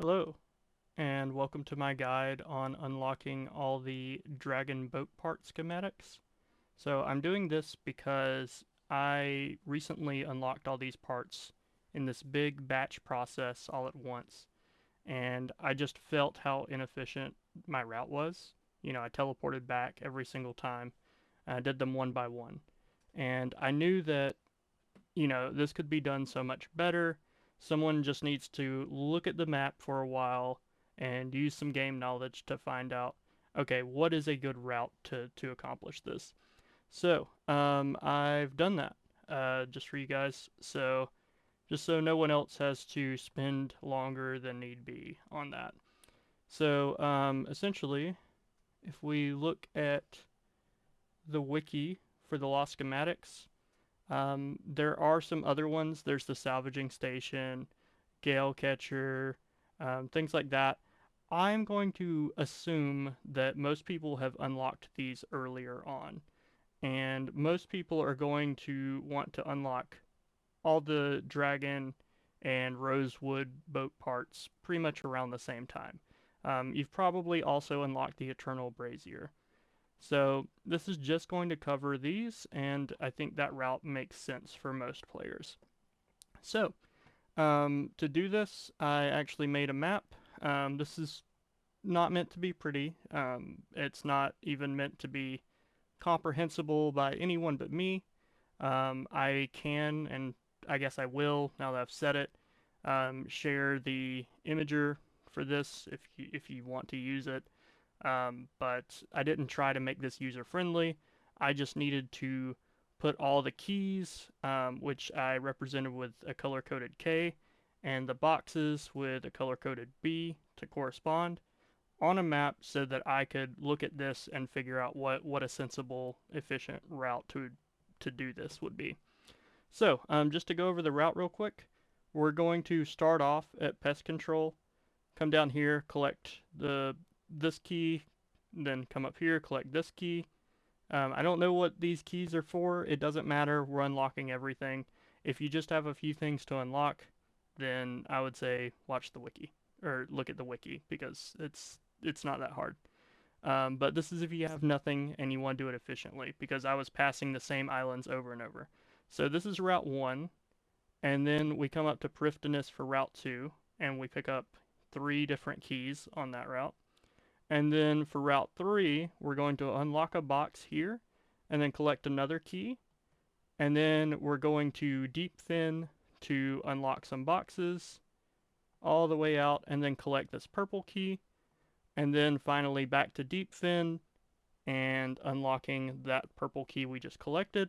Hello, and welcome to my guide on unlocking all the dragon boat part schematics. So I'm doing this because I recently unlocked all these parts in this big batch process all at once, and I just felt how inefficient my route was. I teleported back every single time. I did them one by one, and I knew that this could be done so much better. Someone just needs to look at the map for a while and use some game knowledge to find out, okay, what is a good route to accomplish this. So, I've done that just for you guys. So, just so no one else has to spend longer than need be on that. So, essentially, if we look at the wiki for the Lost Schematics, there are some other ones. There's the salvaging station, gale catcher, things like that. I'm going to assume that most people have unlocked these earlier on, and most people are going to want to unlock all the dragon and rosewood boat parts pretty much around the same time. You've probably also unlocked the eternal brazier. So this is just going to cover these, and I think that route makes sense for most players. So to do this, I actually made a map. This is not meant to be pretty. It's not even meant to be comprehensible by anyone but me. I can, and I guess I will, now that I've said it, share the imager for this if you want to use it. But I didn't try to make this user friendly. I just needed to put all the keys, which I represented with a color coded K, and the boxes with a color coded B to correspond on a map so that I could look at this and figure out what a sensible, efficient route to do this would be. So, just to go over the route real quick, we're going to start off at pest control, come down here, collect this key, then come up here, collect this key. I don't know what these keys are for. It doesn't matter. We're unlocking everything. If you just have a few things to unlock, then I would say watch the wiki or look at the wiki because it's not that hard. But this is if you have nothing and you want to do it efficiently because I was passing the same islands over and over. So this is Route 1, and then we come up to Prifdinus for Route 2, and we pick up 3 different keys on that route. And then for Route 3, we're going to unlock a box here, and then collect another key. And then we're going to Deep Fin to unlock some boxes all the way out, and then collect this purple key. And then finally back to Deep Fin and unlocking that purple key we just collected.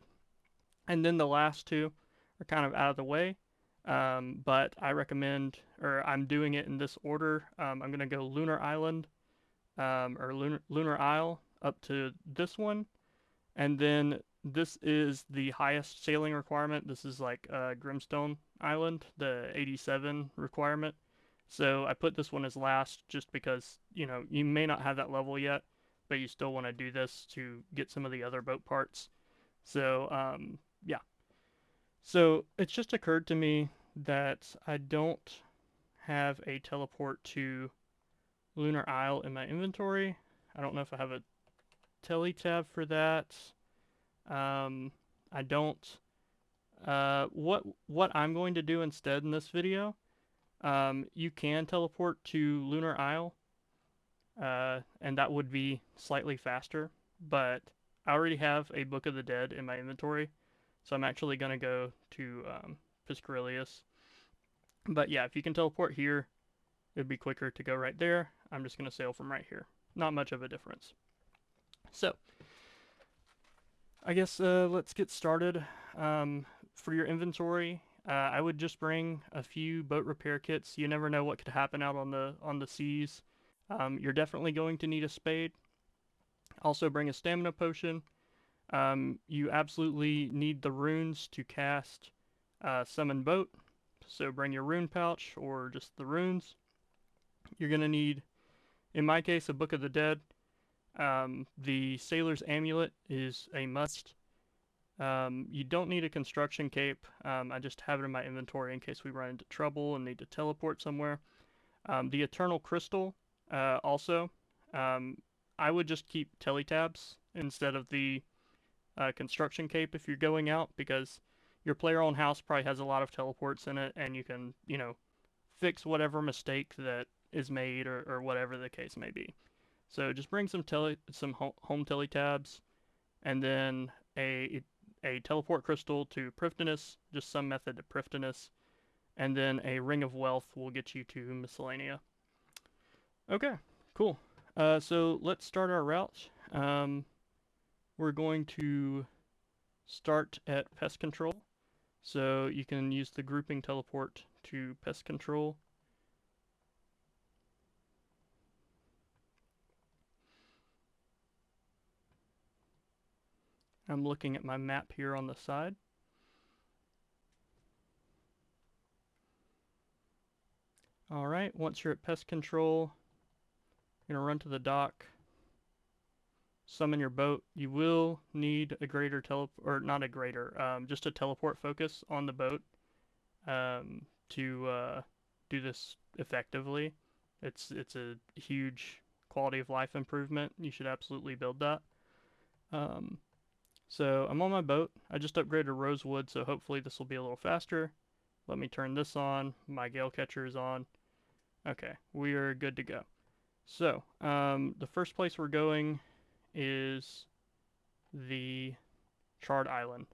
And then the last two are kind of out of the way. But I recommend, or I'm doing it in this order. I'm going to go Lunar Island, or Lunar Isle up to this one. And then this is the highest sailing requirement. This is like Grimstone Island, the 87 requirement. So I put this one as last just because, you may not have that level yet, but you still want to do this to get some of the other boat parts. So, yeah. So it's just occurred to me that I don't have a teleport to Lunar Isle in my inventory. I don't know if I have a tele tab for that. I don't. What I'm going to do instead in this video, you can teleport to Lunar Isle, and that would be slightly faster. But I already have a Book of the Dead in my inventory, so I'm actually gonna go to Piscarilius. But yeah, if you can teleport here, it'd be quicker to go right there. I'm just gonna sail from right here. Not much of a difference. So I guess let's get started. For your inventory, I would just bring a few boat repair kits. You never know what could happen out on the seas. You're definitely going to need a spade. Also bring a stamina potion. You absolutely need the runes to cast summon boat. So bring your rune pouch or just the runes. You're gonna need, in my case, a Book of the Dead. The Sailor's Amulet is a must. You don't need a construction cape. I just have it in my inventory in case we run into trouble and need to teleport somewhere. The Eternal Crystal, also, um, I would just keep teletabs instead of the construction cape if you're going out, because your player-owned house probably has a lot of teleports in it, and you can, fix whatever mistake that is made, or whatever the case may be. So just bring some home teletabs, and then a teleport crystal to Prifddinas, just some method to Prifddinas, and then a ring of wealth will get you to Miscellanea. Okay, cool. So let's start our route. We're going to start at pest control. So you can use the grouping teleport to pest control. I'm looking at my map here on the side. Alright, once you're at pest control, you're going to run to the dock, summon your boat. You will need a greater or not a greater, just a teleport focus on the boat to do this effectively. It's a huge quality of life improvement. You should absolutely build that. So I'm on my boat. I just upgraded Rosewood, so hopefully this will be a little faster. Let me turn this on. My gale catcher is on. Okay, we are good to go. So the first place we're going is the Charred Island,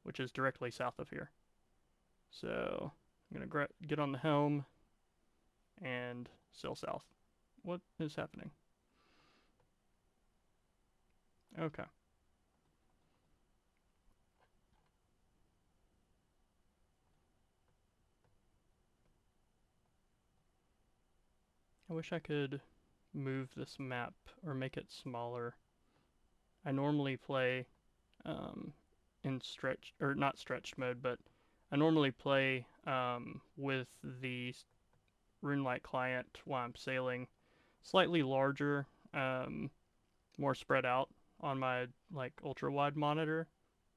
which is directly south of here. So I'm gonna get on the helm and sail south. What is happening? Okay. I wish I could move this map or make it smaller. I normally play in stretch, or not stretched mode, but I normally play with the RuneLite client while I'm sailing, slightly larger, more spread out on my like ultra wide monitor,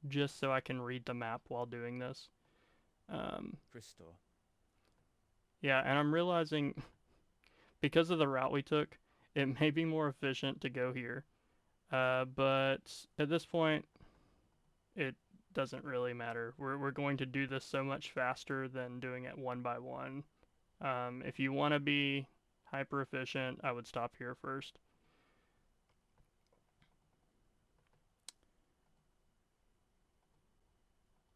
just so I can read the map while doing this. Crystal. Yeah, and I'm realizing because of the route we took, it may be more efficient to go here. But at this point, it doesn't really matter. We're going to do this so much faster than doing it one by one. If you want to be hyper efficient, I would stop here first.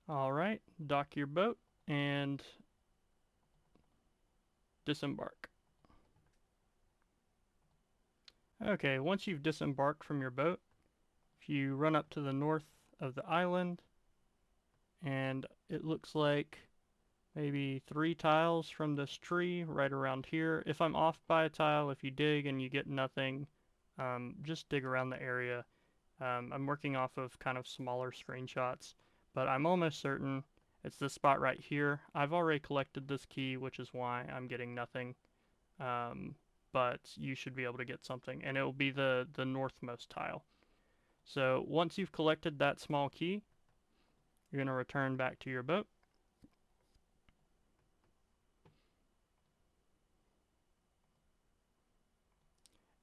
All right, dock your boat and disembark. Okay, once you've disembarked from your boat, if you run up to the north of the island, and it looks like maybe 3 tiles from this tree right around here. If I'm off by a tile, if you dig and you get nothing, just dig around the area. I'm working off of kind of smaller screenshots, but I'm almost certain it's this spot right here. I've already collected this key, which is why I'm getting nothing. But you should be able to get something, and it will be the northmost tile. So once you've collected that small key, you're going to return back to your boat.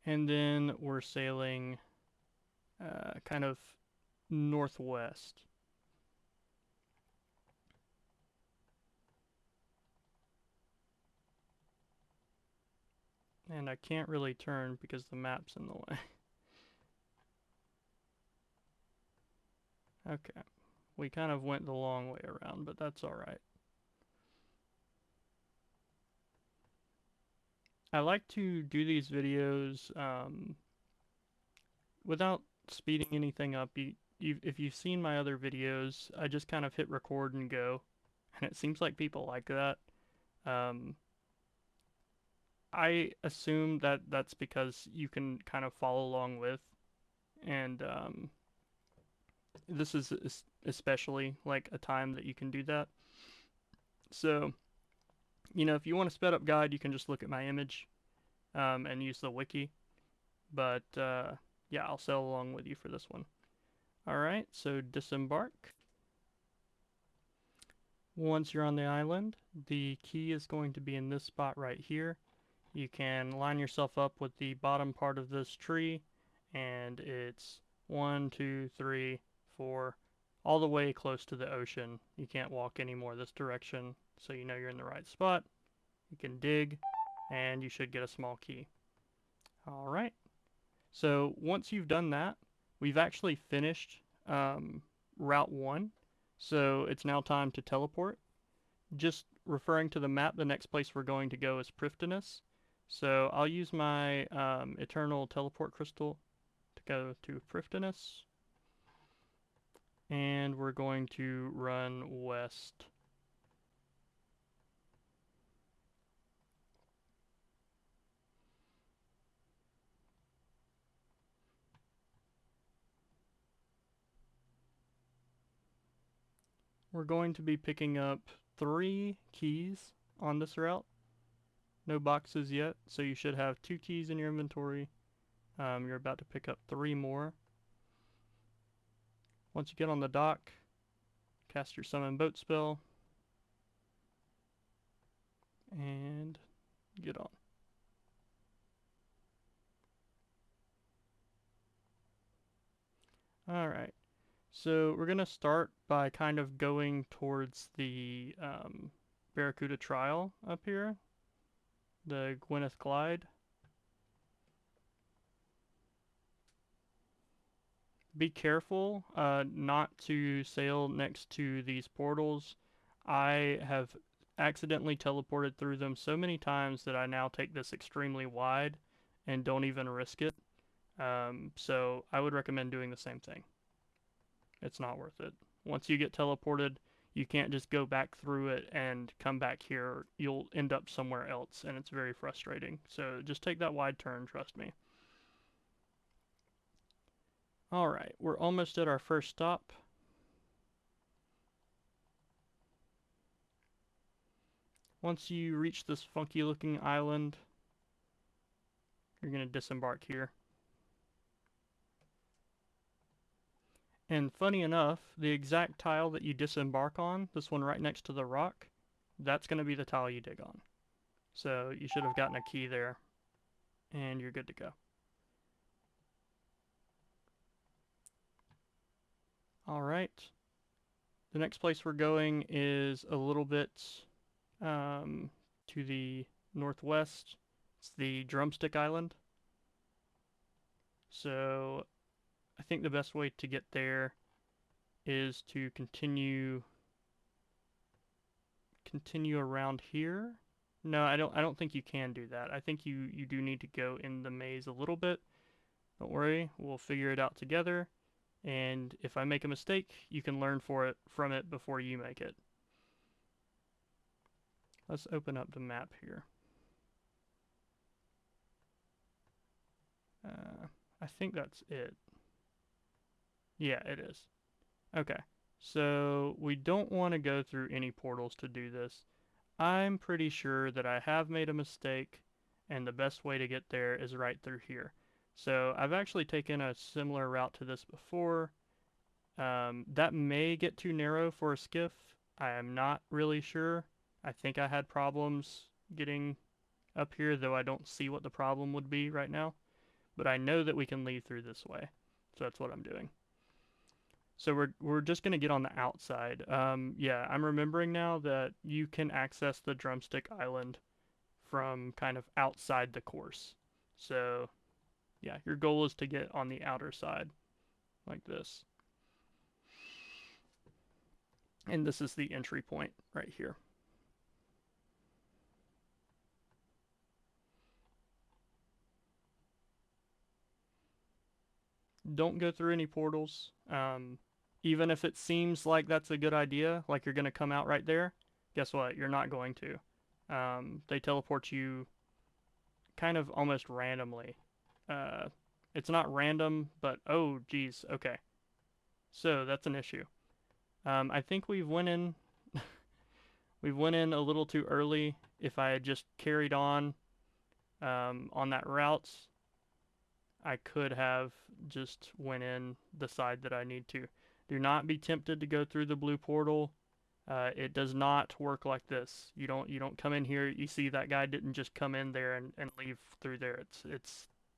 And then we're sailing kind of northwest. And I can't really turn because the map's in the way. Okay. We kind of went the long way around, but that's alright. I like to do these videos without speeding anything up. If you've seen my other videos, I just kind of hit record and go, and it seems like people like that. I assume that that's because you can kind of follow along with, and this is especially like a time that you can do that. So, if you want a sped up guide, you can just look at my image and use the wiki. But yeah, I'll sail along with you for this one. All right, so disembark. Once you're on the island, the key is going to be in this spot right here. you can line yourself up with the bottom part of this tree, and it's 1, 2, 3, 4, all the way close to the ocean. You can't walk any more this direction, so you know you're in the right spot. You can dig, and you should get a small key. All right. So once you've done that, we've actually finished Route 1. So it's now time to teleport. Just referring to the map, the next place we're going to go is Prifddinas. So I'll use my Eternal Teleport Crystal to go to Prifddinas. And we're going to run west. We're going to be picking up 3 keys on this route. No boxes yet, so you should have 2 keys in your inventory. You're about to pick up 3 more. Once you get on the dock, cast your summon boat spell, and get on. Alright, so we're going to start by kind of going towards the Barracuda Trial up here, the Gwyneth Glide. Be careful not to sail next to these portals. I have accidentally teleported through them so many times that I now take this extremely wide and don't even risk it. So I would recommend doing the same thing. It's not worth it. Once you get teleported, you can't just go back through it and come back here. You'll end up somewhere else, and it's very frustrating. So just take that wide turn, trust me. Alright, we're almost at our first stop. Once you reach this funky looking island, you're going to disembark here. And funny enough, the exact tile that you disembark on, this one right next to the rock, that's going to be the tile you dig on. So you should have gotten a key there, and you're good to go. Alright. The next place we're going is a little bit to the northwest. It's the Drumstick Island. So I think the best way to get there is to continue around here. No, I don't think you can do that. I think you do need to go in the maze a little bit. Don't worry, we'll figure it out together. And if I make a mistake, you can learn from it before you make it. Let's open up the map here. I think that's it. Yeah, it is. Okay, so we don't want to go through any portals to do this. I'm pretty sure that I have made a mistake, and the best way to get there is right through here. So I've actually taken a similar route to this before. That may get too narrow for a skiff. I am not really sure. I think I had problems getting up here, though I don't see what the problem would be right now. But I know that we can leave through this way. So that's what I'm doing. So we're just gonna get on the outside. Yeah, I'm remembering now that you can access the Drumstick Island from kind of outside the course. So yeah, your goal is to get on the outer side like this. And this is the entry point right here. Don't go through any portals. Even if it seems like that's a good idea, like you're going to come out right there, guess what? You're not going to. They teleport you kind of almost randomly. It's not random, but oh, geez, okay. So that's an issue. I think we've went in a little too early. If I had just carried on that route, I could have just went in the side that I need to. Do not be tempted to go through the blue portal. It does not work like this. You don't come in here. You see that guy didn't just come in there and leave through there.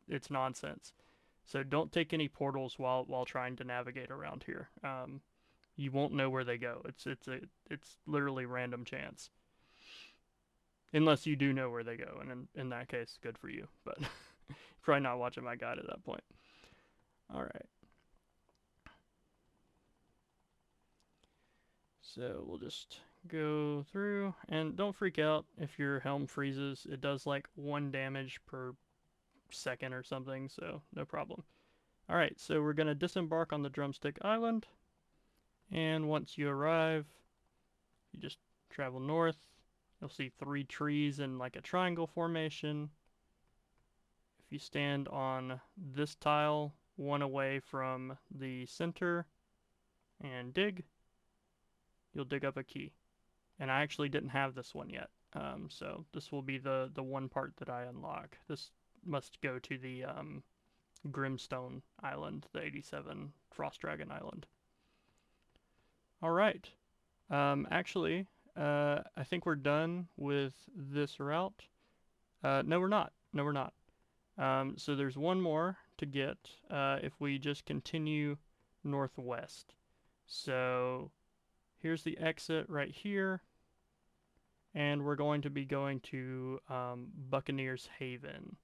It's nonsense. So don't take any portals while trying to navigate around here. You won't know where they go. It's literally random chance. Unless you do know where they go, and in that case, good for you. But probably not watching my guide at that point. All right. So we'll just go through, and don't freak out if your helm freezes. It does like 1 damage per second or something, so no problem. All right, so we're gonna disembark on the Drumstick Island, and once you arrive, you just travel north. You'll see 3 trees in like a triangle formation. If you stand on this tile, one away from the center, and dig, you'll dig up a key. And I actually didn't have this one yet, so this will be the one part that I unlock. This must go to the Grimstone Island, the 87 Frost Dragon Island. All right. Actually, I think we're done with this route. No, we're not. No, we're not. So there's one more to get if we just continue northwest. So here's the exit right here, and we're going to be going to Buccaneers Haven.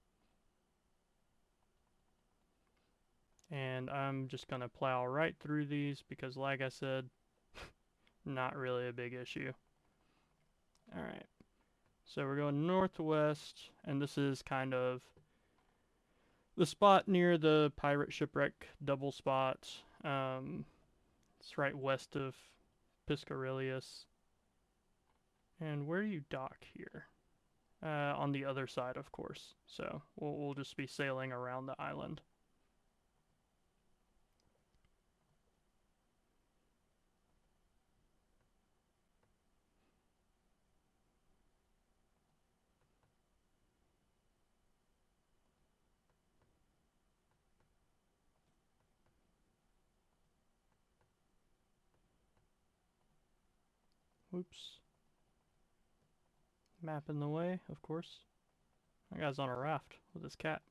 And I'm just going to plow right through these because, like I said, not really a big issue. All right. So we're going northwest, and this is kind of the spot near the pirate shipwreck double spot. It's right west of Piscarilius. And where do you dock here? On the other side, of course. So we'll just be sailing around the island. Oops. Map in the way, of course. That guy's on a raft with his cat.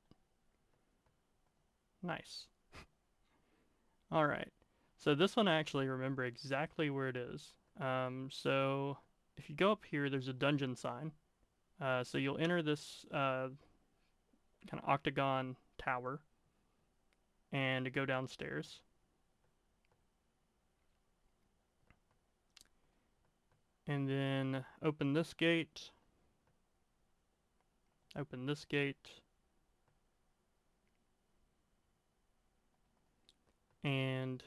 Nice. Alright. So this one I actually remember exactly where it is. So if you go up here, there's a dungeon sign. So you'll enter this kind of octagon tower and go downstairs. And then open this gate. Open this gate. And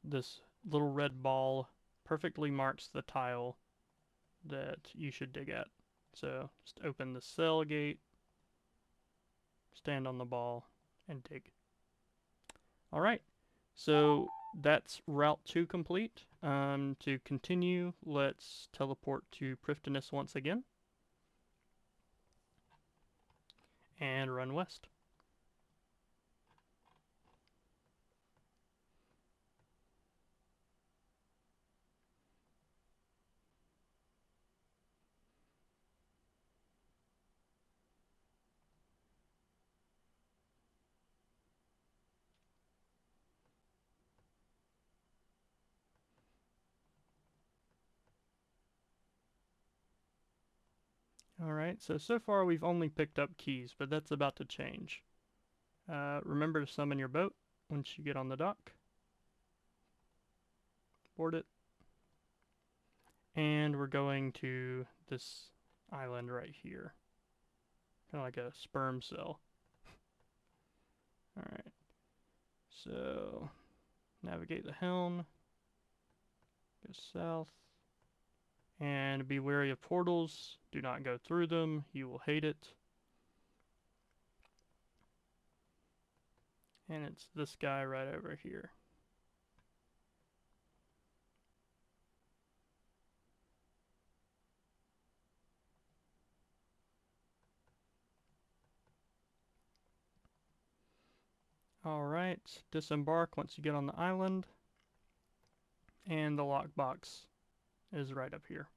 this little red ball perfectly marks the tile that you should dig at. So just open the cell gate, stand on the ball, and dig. All right, so that's Route 2 complete. To continue, let's teleport to Prifddinas once again and run west. Alright, so far we've only picked up keys, but that's about to change. Remember to summon your boat once you get on the dock. Board it. And we're going to this island right here. Kind of like a sperm cell. Alright, so navigate the helm. Go south. And be wary of portals. Do not go through them. You will hate it. And it's this guy right over here. Alright, disembark once you get on the island. And the lockbox is right up here.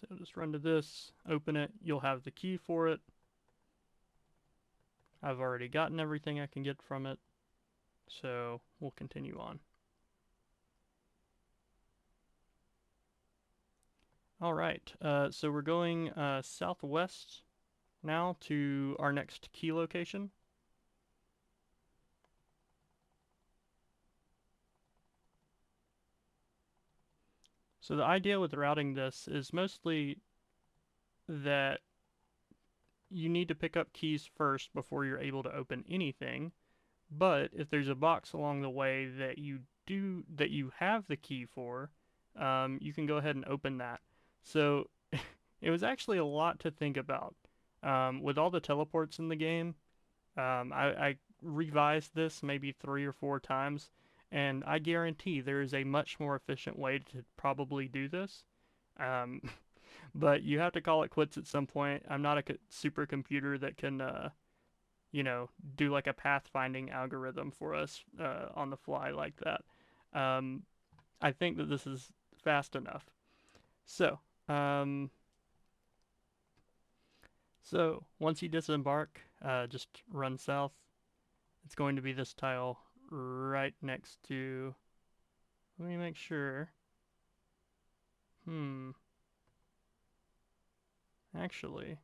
So just run to this, open it, you'll have the key for it. I've already gotten everything I can get from it, so we'll continue on. All right, so we're going southwest now to our next key location. So the idea with routing this is mostly that you need to pick up keys first before you're able to open anything. But if there's a box along the way that you have the key for, you can go ahead and open that. So it was actually a lot to think about. With all the teleports in the game, I revised this maybe 3 or 4 times, and I guarantee there is a much more efficient way to probably do this. Um, but you have to call it quits at some point. I'm not a supercomputer that can, do like a pathfinding algorithm for us on the fly like that. Um, I think that this is fast enough. So, um, so once you disembark, just run south. It's going to be this tile right next to. Let me make sure. Actually,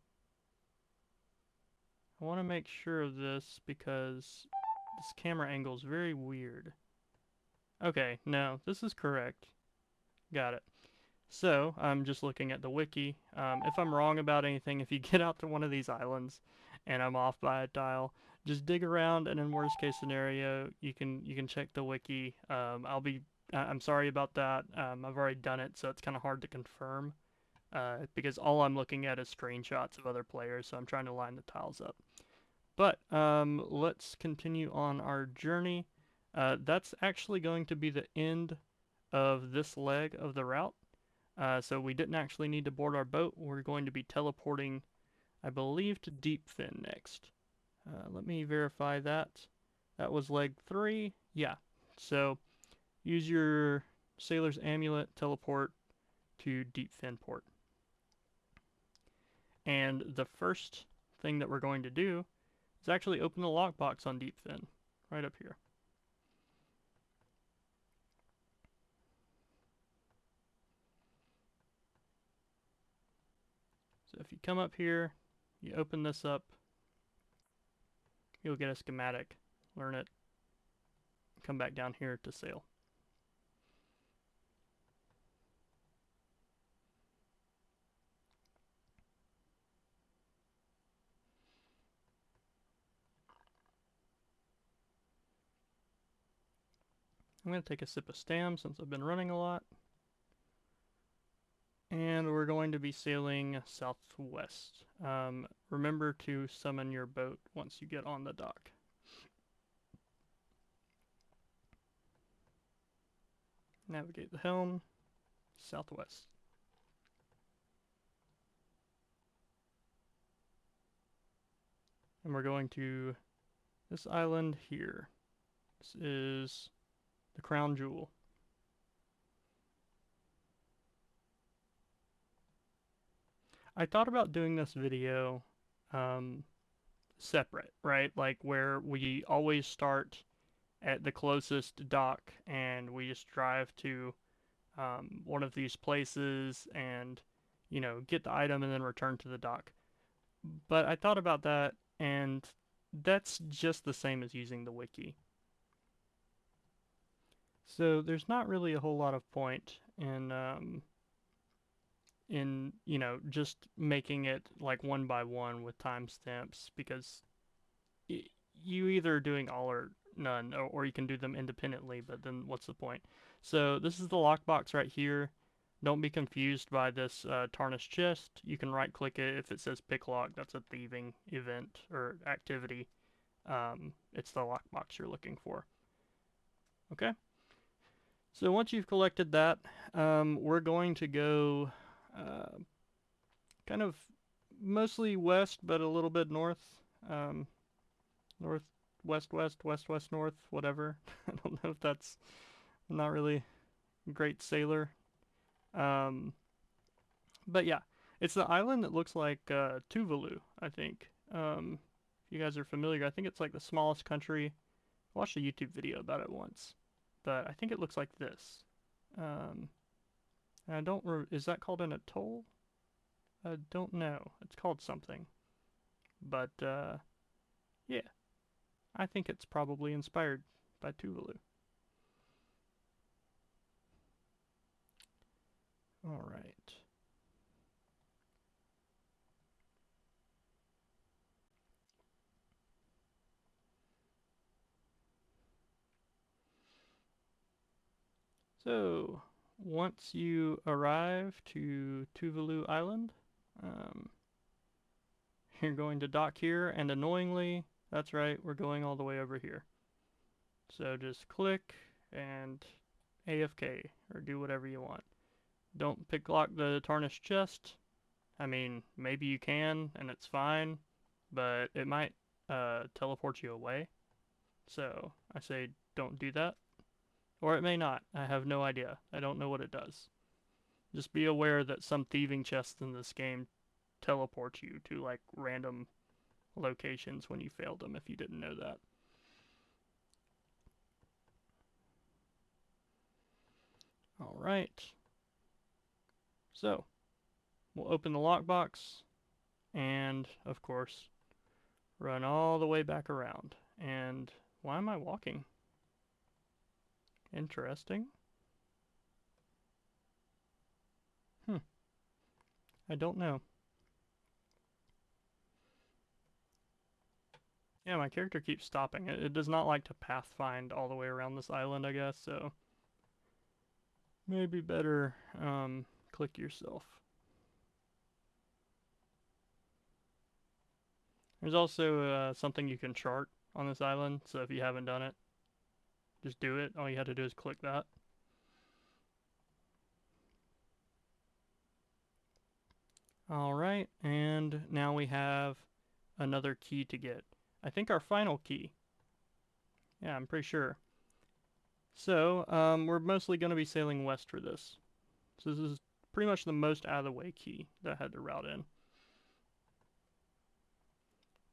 I want to make sure of this because this camera angle is very weird. Okay, no, this is correct. Got it. So, I'm just looking at the wiki. If I'm wrong about anything, if you get out to one of these islands and I'm off by a tile, just dig around, and in worst case scenario, you can check the wiki. I'm sorry about that. I've already done it, so it's kind of hard to confirm because all I'm looking at is screenshots of other players, so I'm trying to line the tiles up. But let's continue on our journey. That's actually going to be the end of this leg of the route. So we didn't actually need to board our boat. We're going to be teleporting, I believe, to Deepfin next. Let me verify that. That was leg 3. Yeah. So use your Sailor's Amulet, teleport to Deepfin Port. And the first thing that we're going to do is actually open the lockbox on Deepfin, right up here. So if you come up here, you open this up, you'll get a schematic, learn it, come back down here to sail. I'm going to take a sip of Stam since I've been running a lot. And we're going to be sailing southwest. Remember to summon your boat once you get on the dock. Navigate the helm, southwest. And we're going to this island here. This is the Crown Jewel. I thought about doing this video separate, right? Like where we always start at the closest dock and we just drive to one of these places and, get the item and then return to the dock. But I thought about that, and that's just the same as using the wiki. So there's not really a whole lot of point in just making it like one by one with timestamps because you either doing all or none, or you can do them independently, but then what's the point? So this is the lockbox right here. Don't be confused by this tarnished chest. You can right click it. If it says pick lock, that's a thieving event or activity. It's the lockbox you're looking for. Okay? So once you've collected that, we're going to go kind of mostly west, but a little bit north. North, west, west, west, west, north, whatever. I don't know if that's I'm not really a great sailor. Um, but yeah, it's the island that looks like Tuvalu, I think. If you guys are familiar, I think it's like the smallest country. I watched a YouTube video about it once, but I think it looks like this. Um, and I don't. Is that called an atoll? I don't know. It's called something. But yeah, I think it's probably inspired by Tuvalu. All right. So once you arrive to Tuvalu Island, um, you're going to dock here, and annoyingly, that's right, we're going all the way over here. So just click and AFK, or do whatever you want. Don't pick lock the tarnished chest. I mean, maybe you can, and it's fine, but it might teleport you away. So I say don't do that. Or it may not. I have no idea. I don't know what it does. Just be aware that some thieving chests in this game teleport you to like random locations when you failed them if you didn't know that. All right. So, we'll open the lockbox and, of course, run all the way back around. And why am I walking? Interesting. Hmm. I don't know. Yeah, my character keeps stopping. It does not like to pathfind all the way around this island, I guess, so maybe better click yourself. There's also something you can chart on this island, so if you haven't done it, just do it. All you have to do is click that. All right, and now we have another key to get. I think our final key. Yeah, I'm pretty sure. So, we're mostly going to be sailing west for this. So this is pretty much the most out of the way key that I had to route in.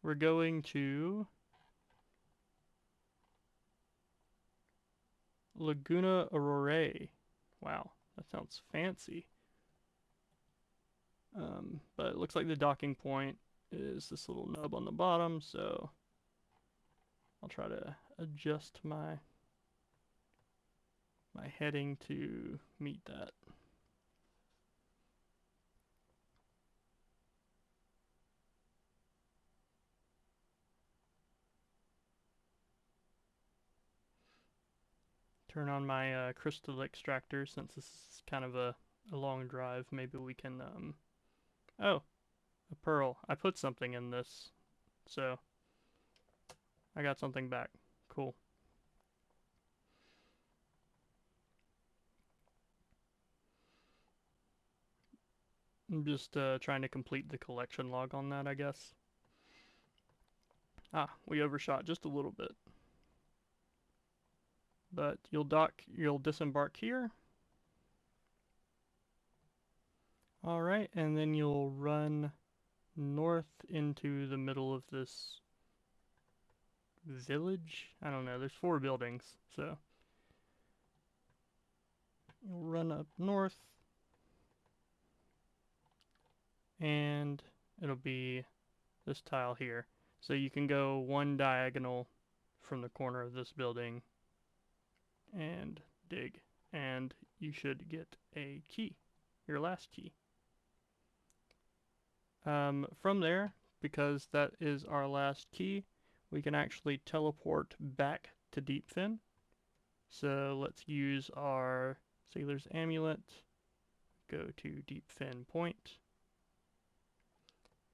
We're going to Laguna Aurora. Wow, that sounds fancy. But it looks like the docking point is this little nub on the bottom, so I'll try to adjust my heading to meet that. Turn on my crystal extractor since this is kind of a long drive. Maybe we can oh, a pearl. I put something in this, so I got something back. Cool. I'm just trying to complete the collection log on that, I guess. Ah, we overshot just a little bit. But you'll disembark here. Alright, and then you'll run north into the middle of this village. I don't know, there's 4 buildings, so you'll run up north, and it'll be this tile here. So you can go one diagonal from the corner of this building and dig, and you should get a key, your last key. From there, because that is our last key, we can actually teleport back to Deepfin. So let's use our Sailor's Amulet, go to Deepfin Point,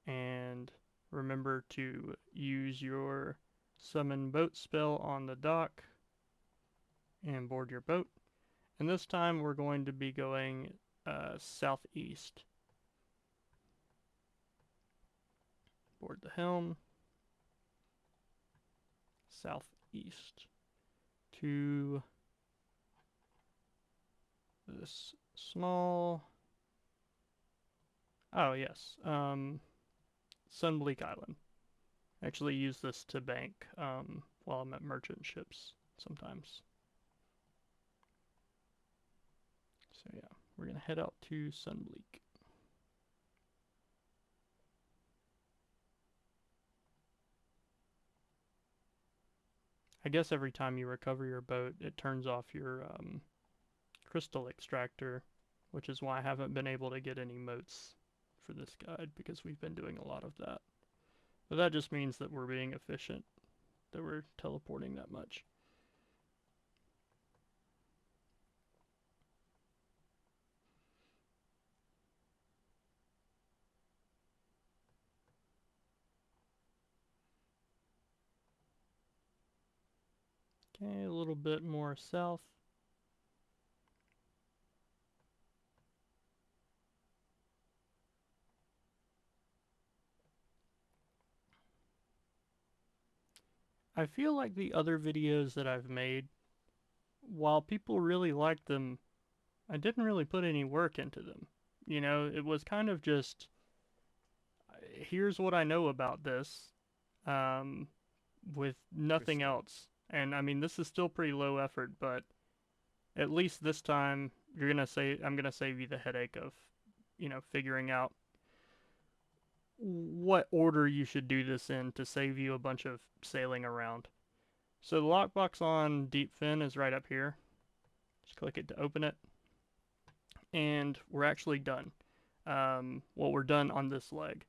and remember to use your Summon Boat spell on the dock and board your boat. And this time we're going to be going southeast. Board the helm. Southeast to this small. Oh yes, Sunbleak Island. I actually use this to bank while I'm at merchant ships sometimes. So yeah, we're gonna head out to Sunbleak. I guess every time you recover your boat, it turns off your crystal extractor, which is why I haven't been able to get any moats for this guide because we've been doing a lot of that. But that just means that we're being efficient, that we're teleporting that much. Okay, a little bit more south. I feel like the other videos that I've made, while people really liked them, I didn't really put any work into them. You know, it was kind of just, here's what I know about this, um, with nothing Crystal. else. And I mean, this is still pretty low effort, but at least this time I'm gonna save you the headache of, figuring out what order you should do this in to save you a bunch of sailing around. So the lockbox on Deep Fin is right up here. Just click it to open it, and we're actually done. Well, we're done on this leg.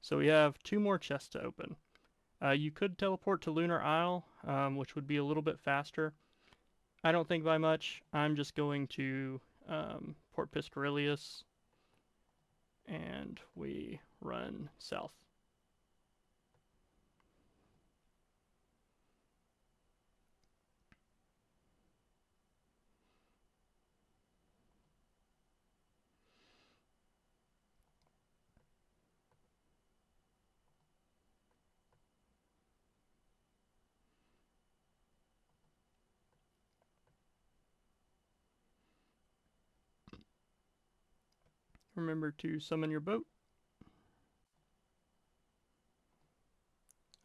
So we have two more chests to open. You could teleport to Lunar Isle, which would be a little bit faster. I don't think by much. I'm just going to Port Piscarilius, and we run south. Remember to summon your boat.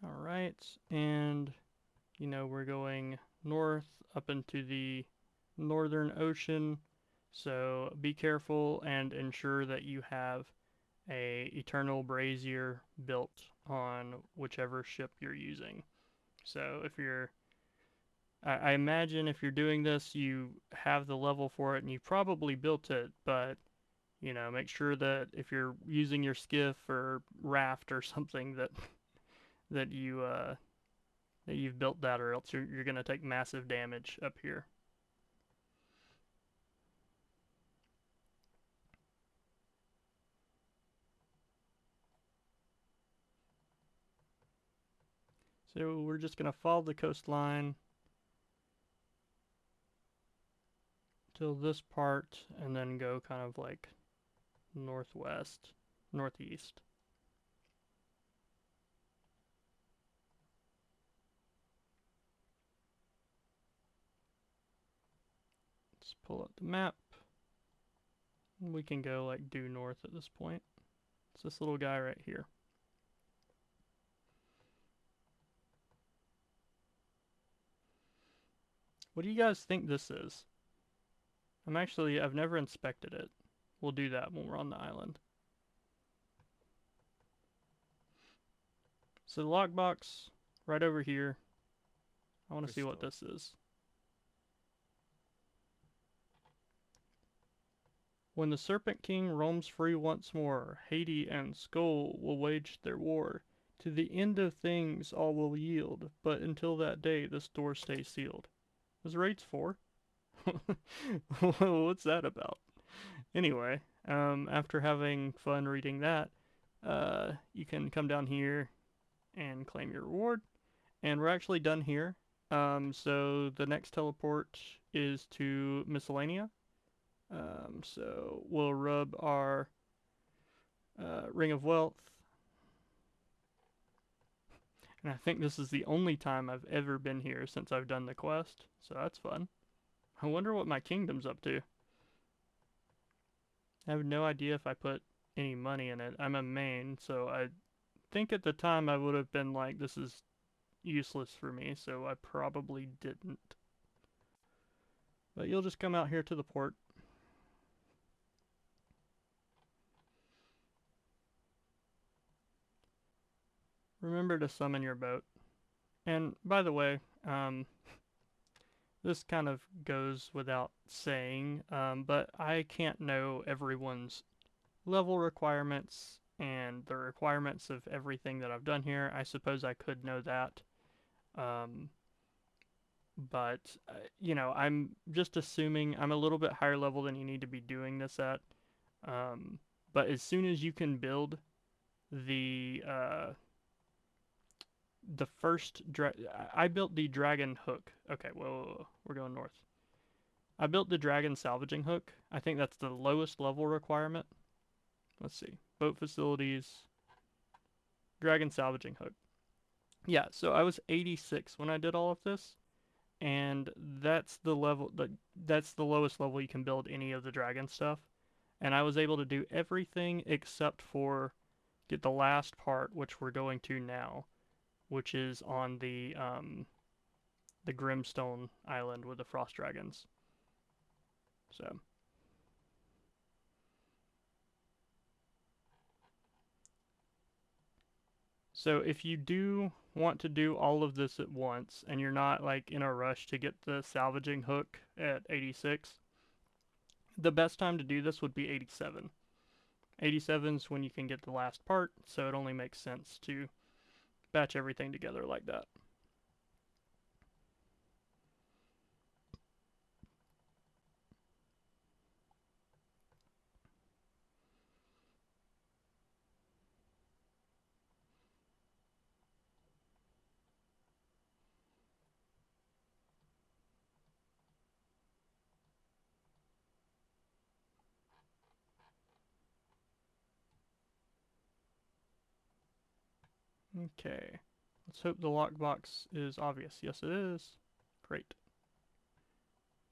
All right, and we're going north up into the Northern Ocean. So be careful and ensure that you have a eternal brazier built on whichever ship you're using. So if you're I imagine if you're doing this, you have the level for it and you probably built it, but make sure that if you're using your skiff or raft or something that you've built that, or else you're gonna take massive damage up here. So we're just gonna follow the coastline till this part, and then go kind of like northwest, northeast. Let's pull up the map. We can go like due north at this point. It's this little guy right here. What do you guys think this is? I've never inspected it. We'll do that when we're on the island. So the lockbox right over here. I want to see what Crystal. this is. When the Serpent King roams free once more, Haiti and Skull will wage their war. To the end of things all will yield, but until that day this door stays sealed. Is Raids 4? What's that about? Anyway, after having fun reading that, you can come down here and claim your reward. And we're actually done here. So the next teleport is to Miscellanea. So we'll rub our Ring of Wealth. And I think this is the only time I've ever been here since I've done the quest. So that's fun. I wonder what my kingdom's up to. I have no idea if I put any money in it. I'm a main, so I think at the time I would have been like, this is useless for me, so I probably didn't. But you'll just come out here to the port. Remember to summon your boat. And by the way, this kind of goes without saying, but I can't know everyone's level requirements and the requirements of everything that I've done here. I suppose I could know that. Um, but, I'm just assuming I'm a little bit higher level than you need to be doing this at. Um, but as soon as you can build the first I built the dragon hook. Okay, whoa, we're going north. I built the dragon salvaging hook. I think that's the lowest level requirement. Let's see. Boat facilities, dragon salvaging hook. Yeah, so I was 86 when I did all of this, and that's the level that's the lowest level you can build any of the dragon stuff. And I was able to do everything except for get the last part, which we're going to now, which is on the Grimstone Island with the frost dragons. So So if you do want to do all of this at once and you're not like in a rush to get the salvaging hook at 86, the best time to do this would be 87. 87 is when you can get the last part, so it only makes sense to batch everything together like that. Okay, let's hope the lockbox is obvious. Yes, it is. Great.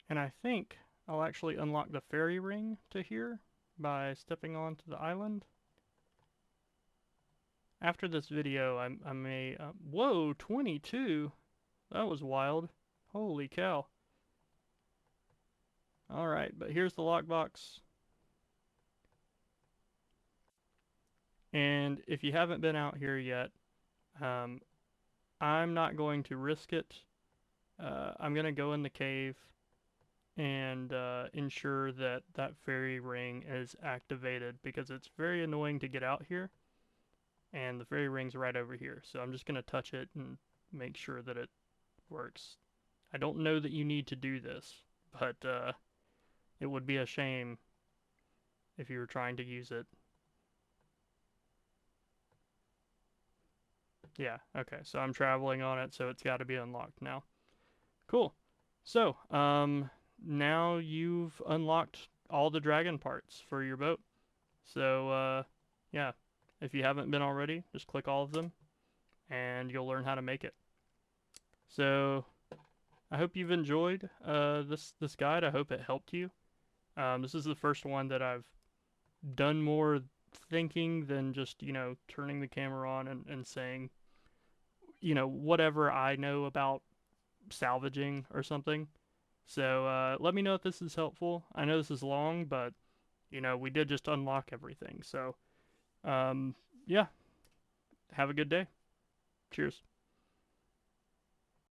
And I think I'll actually unlock the fairy ring to here by stepping onto the island. After this video, I may... whoa, 22? That was wild. Holy cow. Alright, but here's the lockbox. And if you haven't been out here yet, I'm not going to risk it. I'm going to go in the cave and ensure that that fairy ring is activated because it's very annoying to get out here. And the fairy ring's right over here. So I'm just going to touch it and make sure that it works. I don't know that you need to do this, but it would be a shame if you were trying to use it. Yeah, okay, so I'm traveling on it, so it's got to be unlocked now. Cool. So, now you've unlocked all the dragon parts for your boat. So, yeah, if you haven't been already, just click all of them, and you'll learn how to make it. So, I hope you've enjoyed this guide. I hope it helped you. This is the first one that I've done more thinking than just, turning the camera on and saying, whatever I know about salvaging or something. So let me know if this is helpful. I know this is long, but, we did just unlock everything. So, yeah, have a good day. Cheers.